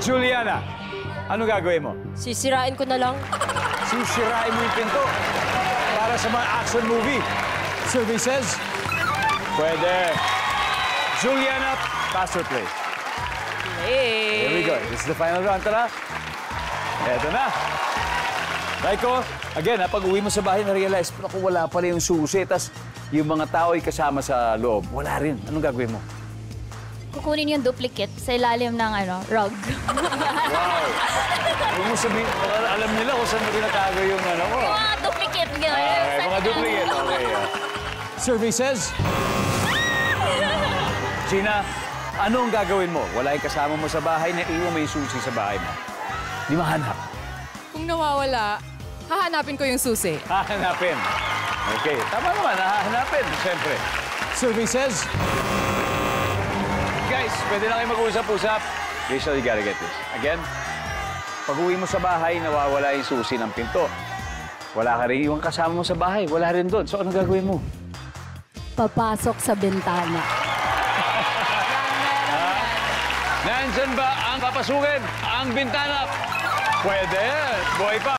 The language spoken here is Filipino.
Juliana, ano gagawin mo? Sisirain ko na lang. Sisirain mo yung pinto para sa mga action movie. Survey says, pwede. Juliana, pass or play? Here we go. This is the final round. Tara. Eto na. Raiko, again, pag uwi mo sa bahay, na-realize, naku, wala pala yung susi. Tas yung mga tao ay kasama sa loob. Wala rin. Anong gagawin mo? Kukunin yung duplicate sa ilalim ng rug. Wow. Huwag mo sabihin, alam nila kung saan mo tinatago yung ano mo. Mga duplicate. Okay, mga duplicate. Okay. Survey says, Gina, ano ang gagawin mo? Wala yung kasama mo sa bahay, naiwan mo yung susi sa bahay mo. Di mahanap. Kung nawawala, hahanapin ko yung susi. Hahanapin. Okay, tama naman, hahanapin, siyempre. Survey says, guys, pwede na kayo mag-usap-usap. Rachel, you gotta get this. Again, pag uwi mo sa bahay, nawawala yung susi ng pinto. Wala ka rin iwang kasama mo sa bahay. Wala rin doon. So, ano gagawin mo? Papasok sa bintana. Nandyan ba ang papasukin? Ang bintana? Pwede. Buhay pa.